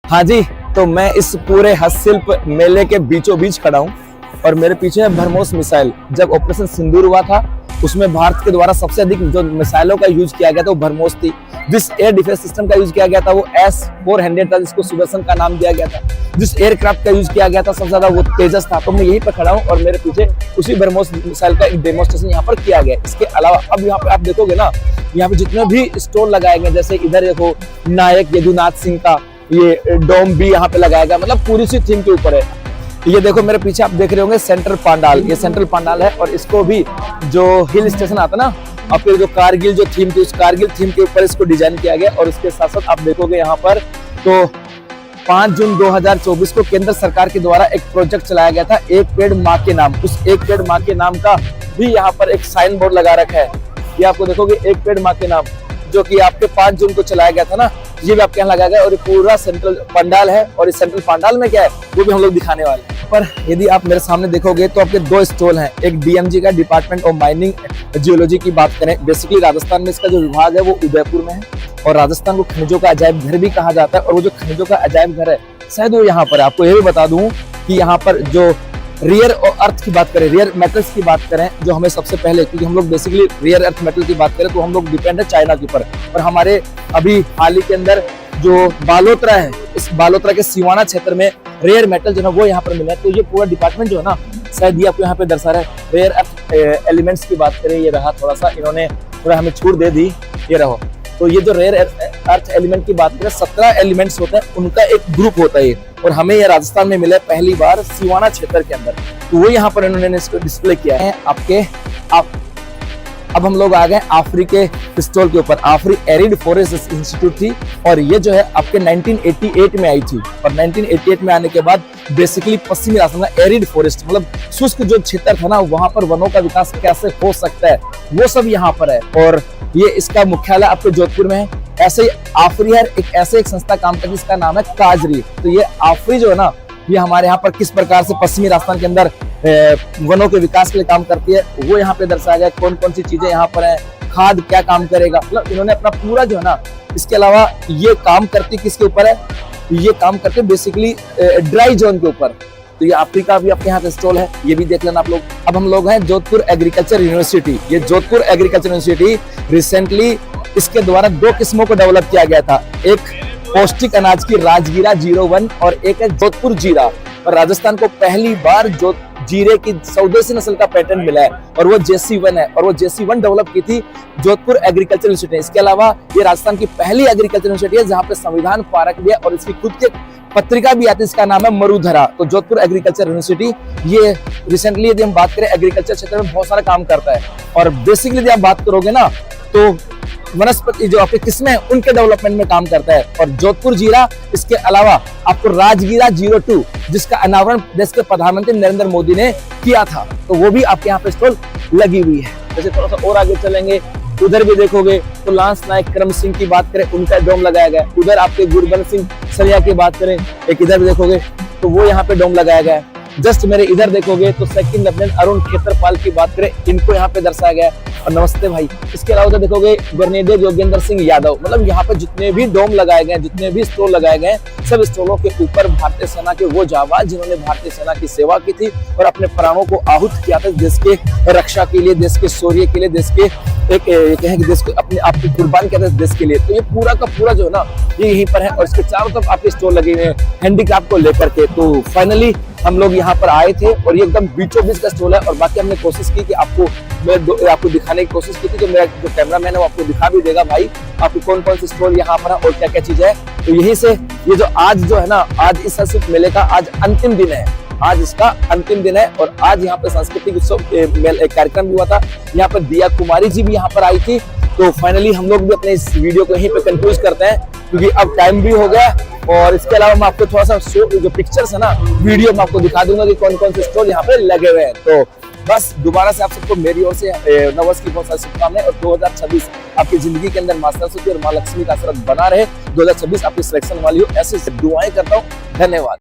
हाँ जी, तो मैं इस पूरे हस्तशिल्प मेले के बीचों बीच खड़ा हूँ और मेरे पीछे है ब्रह्मोस मिसाइल। जब ऑपरेशन सिंदूर हुआ था उसमें भारत के द्वारा सबसे अधिक जो मिसाइलों का यूज किया गया था वो ब्रह्मोस थी। जिस एयर डिफेंस सिस्टम का यूज किया गया था वो S-400 था, जिसको सुदर्शन का नाम दिया गया था। जिस एयरक्राफ्ट का यूज किया गया था सबसे ज्यादा वो तेजस था। तो मैं यहीं पर खड़ा हूँ और मेरे पीछे उसी ब्रह्मोस मिसाइल का एक डेमोस्ट्रेशन यहाँ पर किया गया। इसके अलावा अब यहाँ पे आप देखोगे ना, यहाँ पे जितने भी स्टॉल लगाए गए, जैसे इधर देखो नायक यदुनाथ सिंह का ये डोम भी यहाँ पे लगाया गया, मतलब पूरी सी थीम के ऊपर है। ये देखो मेरे पीछे आप देख रहे होंगे सेंट्रल पांडाल, ये सेंट्रल पांडाल है और इसको भी जो हिल स्टेशन आता ना, और फिर जो कारगिल जो थीम थी उस कारगिल थीम के ऊपर इसको डिजाइन किया गया। और इसके साथ साथ आप देखोगे यहाँ पर तो 5 जून 2024 को केंद्र सरकार के द्वारा एक प्रोजेक्ट चलाया गया था, एक पेड़ माँ के नाम। उस एक पेड़ माँ के नाम का भी यहाँ पर एक साइन बोर्ड लगा रखा है। ये आपको देखोगे एक पेड़ माँ के नाम, जो कि आपके 5 जून को चलाया गया था ना, ये भी आपके यहाँ लगाया गया। और ये पूरा सेंट्रल पंडाल है और इस सेंट्रल पंडाल में क्या है वो भी हम लोग दिखाने वाले हैं। पर यदि आप मेरे सामने देखोगे तो आपके 2 स्टॉल हैं। एक DMG का, डिपार्टमेंट ऑफ माइनिंग जियोलॉजी की बात करें, बेसिकली राजस्थान में इसका जो विभाग है वो उदयपुर में है और राजस्थान को खनिजों का अजायब घर भी कहा जाता है। और वो जो खनिजों का अजायब घर है शायद वो यहाँ पर है। आपको ये भी बता दूं कि यहाँ पर जो रेयर अर्थ की बात करें, रेयर मेटल्स की बात करें, जो हमें सबसे पहले, क्योंकि हम लोग बेसिकली रेयर अर्थ मेटल की बात करें तो हम लोग डिपेंड है चाइना के ऊपर। और हमारे अभी हाल ही के अंदर जो बालोतरा है, इस बालोतरा के सिवाना क्षेत्र में रेयर मेटल जो है वो यहाँ पर मिला है। तो ये पूरा डिपार्टमेंट जो है ना, शायद ये आपको यहाँ पे दर्शा रहा है। रेयर अर्थ एलिमेंट्स की बात करें, ये रहा थोड़ा सा, इन्होंने थोड़ा हमें छूट दे दी, ये रहो। तो ये जो रेयर अर्थ एलिमेंट की बात करें, 17 एलिमेंट्स होते हैं, उनका एक ग्रुप होता है और हमें ये राजस्थान में मिला पहली बार सिवाना क्षेत्र के अंदर। तो वो यहाँ पर इन्होंने इसको डिस्प्ले किया है आपके। अब हम लोग आ गए आफरी के स्टॉल के ऊपर। आफरी एरिड फॉरेस्ट इंस्टीट्यूट थी और ये जो है आपके 1988 में आई थी। और 1988 में आने के बाद बेसिकली पश्चिमी राजस्थान का एरिड फॉरेस्ट, मतलब शुष्क जो क्षेत्र था ना, वहां पर वनों का विकास कैसे हो सकता है वो सब यहाँ पर है। और ये इसका मुख्यालय आपके जोधपुर में है। ऐसे ही आफरी है एक संस्था काम करती है जिसका नाम है काजरी। तो ये आफरी जो है ना, ये हमारे यहाँ पर किस प्रकार से पश्चिमी राजस्थान के अंदर वनों के विकास के लिए काम करती है वो यहाँ पे दर्शाया गया। कौन कौन सी चीजें यहाँ पर है, खाद क्या काम करेगा, मतलब इन्होंने अपना पूरा जो है ना, इसके अलावा ये काम करती किसके ऊपर है, ये काम करते बेसिकली ड्राई जोन के ऊपर। तो ये अफ्रीका भी आपके यहाँ पे स्टॉल है, ये भी देख लेना आप लोग। अब हम लोग हैं जोधपुर एग्रीकल्चर यूनिवर्सिटी। ये जोधपुर एग्रीकल्चर यूनिवर्सिटी रिसेंटली इसके द्वारा 2 किस्मों को डेवलप किया गया था। एक पौष्टिक अनाज की राजगीरा 01 और एक है जोधपुर जीरा। और राजस्थान को पहली बार जो जीरे की स्वदेशी नस्ल का पैटर्न मिला है और वो JC1 है। और वो JC1 डेवलप की थी जोधपुर एग्रीकल्चर यूनिवर्सिटी। इसके अलावा ये राजस्थान की पहली एग्रीकल्चर यूनिवर्सिटी है जहाँ पे संविधान पारक भी है और इसकी खुद की पत्रिका भी आती है, इसका नाम है मरुधरा। तो जोधपुर एग्रीकल्चर यूनिवर्सिटी ये रिसेंटली यदि हम बात करें एग्रीकल्चर क्षेत्र में बहुत सारा काम करता है। और बेसिकली यदि आप बात करोगे ना तो वनस्पति जो आपके किस्में हैं उनके डेवलपमेंट में काम करता है। और जोधपुर जीरा, इसके अलावा आपको राजगीरा 02 जिसका अनावरण देश के प्रधानमंत्री नरेंद्र मोदी ने किया था, तो वो भी आपके यहाँ पे स्टॉल लगी हुई है। जैसे थोड़ा सा और आगे चलेंगे, उधर भी देखोगे तो लांस नायक करम सिंह की बात करें, उनका डोम लगाया गया। उधर आपके गुरबंस सिंह सरिया की बात करें, एक इधर भी देखोगे तो वो यहाँ पे डोम लगाया गया है। जस्ट मेरे इधर देखोगे तो सेकंड लेफ्टिनेंट अरुण खेतरपाल की बात करें, इनको यहाँ पे दर्शाया गया है। और नमस्ते भाई। इसके अलावा उधर देखोगे ग्रेनेडियर योगेंद्र सिंह यादव। मतलब यहाँ पे जितने भी डोम लगाए गए, जितने भी स्टॉल लगाए गए, सब स्टॉलों के ऊपर भारतीय सेना के वो जवान जिन्होंने भारतीय सेना की सेवा की थी और अपने प्राणों को आहूत किया था देश के रक्षा के लिए, देश के शौर्य के लिए, देश के एक कहें कि देश को अपने आप को कुर्बान किया था देश के लिए। तो ये पूरा का पूरा जो है ना, ये यहीं पर है। और इसके चारों तरफ आपके स्टॉल लगे हुए हैं हैंडीक्राफ्ट को लेकर के। तो फाइनली हम लोग यहाँ पर आए थे और ये एकदम बीचों बीच का स्टॉल है। और बाकी हमने कोशिश की कि आपको दिखाने की कोशिश की थी, तो मेरा जो कैमरामैन है वो आपको दिखा भी देगा भाई आपको कौन कौन से स्टॉल यहाँ पर है और क्या क्या चीज है। तो यही से ये जो आज जो है ना, आज इस हस्तशिल्प मेले का आज अंतिम दिन है, आज इसका अंतिम दिन है। और आज यहाँ पे सांस्कृतिक उत्सव कार्यक्रम भी हुआ था। यहाँ पर दिया कुमारी जी भी यहाँ पर आई थी। तो फाइनली हम लोग भी अपने इस वीडियो को यहीं पे कंक्लूड करते हैं क्योंकि अब टाइम भी हो गया। और इसके अलावा मैं आपको थोड़ा सा जो पिक्चर्स है ना, वीडियो में आपको दिखा दूंगा कि कौन कौन से स्टॉल यहाँ पे लगे हुए हैं। तो बस दोबारा से आप सबको मेरी ओर से नववर्ष की बहुत सारी शुभकामनाएं और 2026 आपकी जिंदगी के अंदर मां सरस्वती और मां लक्ष्मी का आशीर्वाद बना रहे। 2026 आपकी सिलेक्शन वाली हो, ऐसे दुआएं करता हूँ। धन्यवाद।